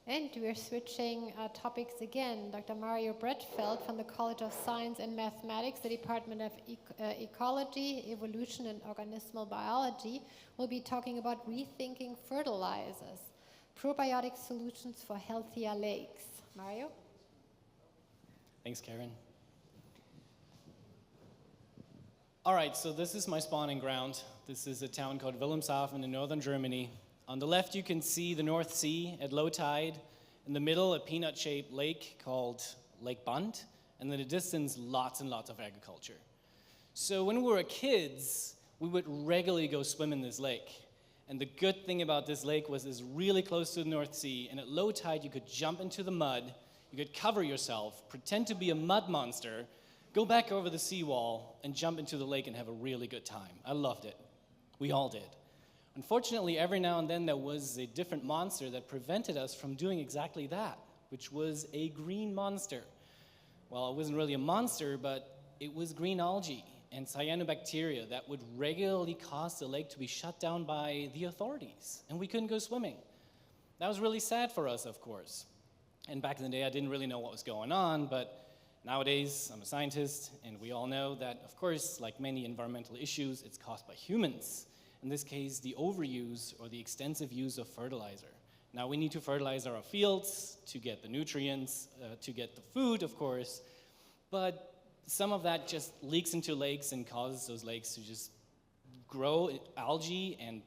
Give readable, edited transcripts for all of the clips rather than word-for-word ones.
And we're switching topics again. Dr. Mario Bretfeld from the College of Science and Mathematics, the Department of Ecology, Evolution, and Organismal Biology, will be talking about rethinking fertilizers, probiotic solutions for healthier lakes. Mario? Thanks, Karen. All right, so this is my spawning ground. This is a town called Wilhelmshaven in northern Germany. On the left, you can see the North Sea at low tide. In the middle, a peanut-shaped lake called Lake Bund. And in the distance, lots and lots of agriculture. So when we were kids, we would regularly go swim in this lake. And the good thing about this lake was it's really close to the North Sea. And at low tide, you could jump into the mud. You could cover yourself, pretend to be a mud monster, go back over the seawall, and jump into the lake and have a really good time. I loved it. We all did. Unfortunately, every now and then there was a different monster that prevented us from doing exactly that, which was a green monster. Well, it wasn't really a monster, but it was green algae and cyanobacteria that would regularly cause the lake to be shut down by the authorities, and we couldn't go swimming. That was really sad for us, of course. And back in the day, I didn't really know what was going on, but nowadays, I'm a scientist, and we all know that, of course, like many environmental issues, it's caused by humans. In this case, the overuse or the extensive use of fertilizer. Now, we need to fertilize our fields to get the nutrients, to get the food, of course, but some of that just leaks into lakes and causes those lakes to just grow algae, and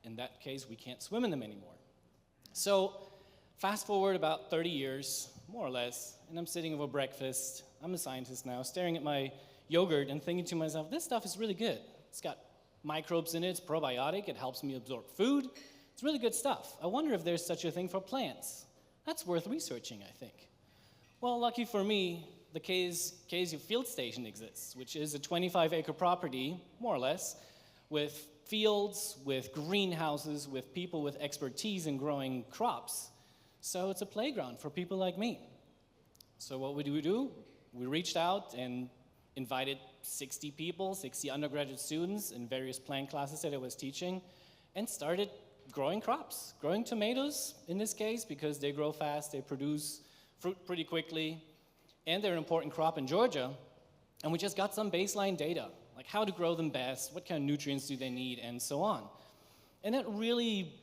in that case, we can't swim in them anymore. So, fast forward about 30 years, more or less, and I'm sitting over breakfast. I'm a scientist now, staring at my yogurt and thinking to myself, this stuff is really good. It's got microbes in it, it's probiotic, it helps me absorb food. It's really good stuff. I wonder if there's such a thing for plants. That's worth researching, I think. Well, lucky for me, the KSU Field Station exists, which is a 25-acre property, more or less, with fields, with greenhouses, with people with expertise in growing crops. So it's a playground for people like me. So what would we do? We reached out and invited 60 people, 60 undergraduate students in various plant classes that I was teaching, and started growing crops, growing tomatoes in this case, because they grow fast, they produce fruit pretty quickly, and they're an important crop in Georgia. And we just got some baseline data, like how to grow them best, what kind of nutrients do they need, and so on. And that really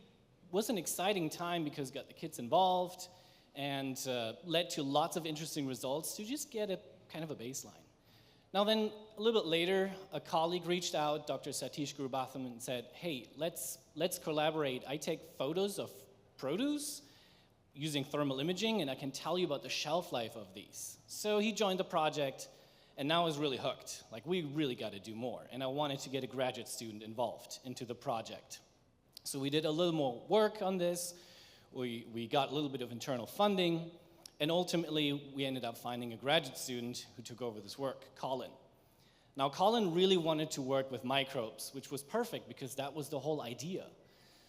was an exciting time because it got the kids involved and led to lots of interesting results to just get a kind of a baseline. Now then, a little bit later, a colleague reached out, Dr. Satish Gurubatham, and said, hey, let's collaborate. I take photos of produce using thermal imaging, and I can tell you about the shelf life of these. So he joined the project, and now is really hooked. Like, we really got to do more. And I wanted to get a graduate student involved into the project. So we did a little more work on this. We got a little bit of internal funding. And ultimately, we ended up finding a graduate student who took over this work, Colin. Now, Colin really wanted to work with microbes, which was perfect because that was the whole idea.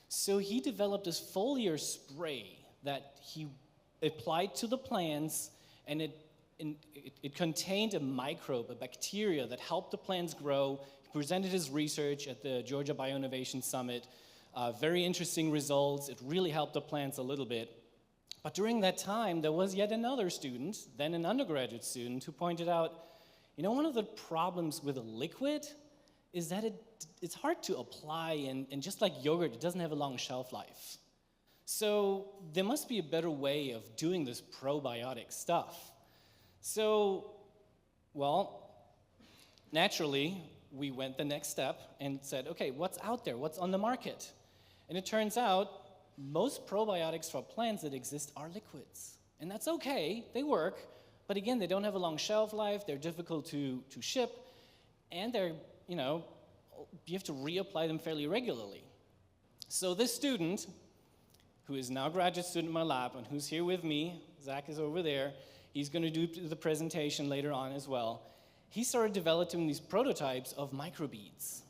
So he developed this foliar spray that he applied to the plants, and it contained a microbe, a bacteria that helped the plants grow. He presented his research at the Georgia Bioinnovation Summit. Very interesting results. It really helped the plants a little bit. But during that time, there was yet another student, then an undergraduate student, who pointed out, you know, one of the problems with a liquid is that it's hard to apply, and just like yogurt, it doesn't have a long shelf life. So there must be a better way of doing this probiotic stuff. So, well, naturally, we went the next step and said, okay, what's out there? What's on the market? And it turns out most probiotics for plants that exist are liquids. And that's okay, they work, but again, they don't have a long shelf life, they're difficult to ship, and they're, you know, you have to reapply them fairly regularly. So this student, who is now a graduate student in my lab and who's here with me, Zach is over there, he's going to do the presentation later on as well, he started developing these prototypes of microbeads.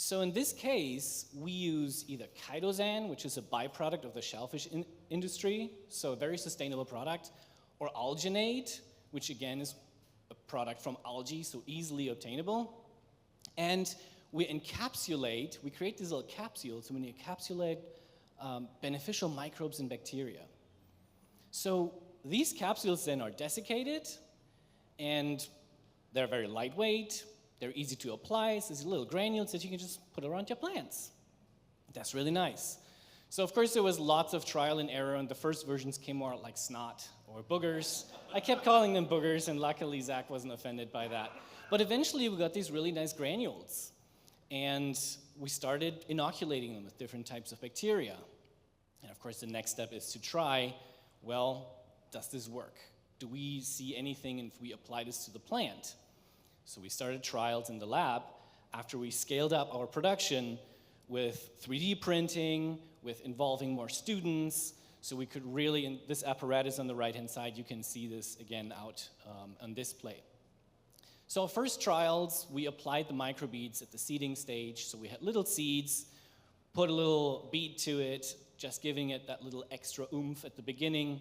So in this case, we use either chitosan, which is a byproduct of the shellfish industry, so a very sustainable product, or alginate, which again is a product from algae, so easily obtainable. And we encapsulate, we create these little capsules, and we encapsulate beneficial microbes and bacteria. So these capsules then are desiccated, and they're very lightweight, they're easy to apply, so these little granules that you can just put around your plants. That's really nice. So of course there was lots of trial and error, and the first versions came more like snot or boogers. I kept calling them boogers, and luckily Zach wasn't offended by that. But eventually we got these really nice granules, and we started inoculating them with different types of bacteria. And of course the next step is to try, well, does this work? Do we see anything if we apply this to the plant? So we started trials in the lab after we scaled up our production with 3D printing, with involving more students, so we could really, in this apparatus on the right-hand side, you can see this again out on display. So our first trials, we applied the microbeads at the seeding stage, so we had little seeds, put a little bead to it, just giving it that little extra oomph at the beginning.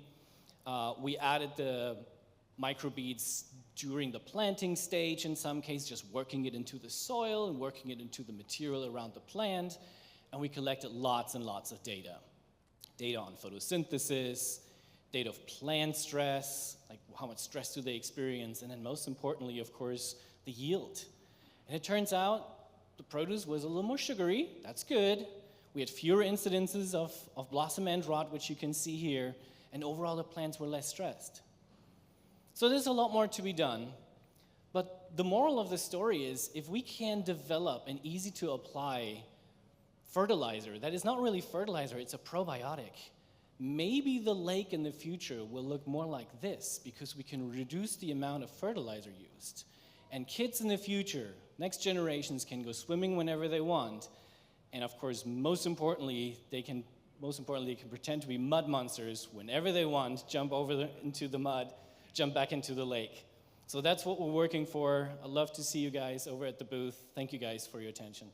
We added the microbeads during the planting stage in some cases, just working it into the soil and working it into the material around the plant. And we collected lots and lots of data. Data on photosynthesis, data of plant stress, like how much stress do they experience, and then most importantly, of course, the yield. And it turns out the produce was a little more sugary, that's good. We had fewer incidences of blossom end rot, which you can see here, and overall the plants were less stressed. So there's a lot more to be done, but the moral of the story is if we can develop an easy to apply fertilizer that is not really fertilizer, it's a probiotic, maybe the lake in the future will look more like this because we can reduce the amount of fertilizer used. And kids in the future, next generations, can go swimming whenever they want. And of course, most importantly, they can pretend to be mud monsters whenever they want, jump over into the mud, jump back into the lake. So that's what we're working for. I'd love to see you guys over at the booth. Thank you guys for your attention.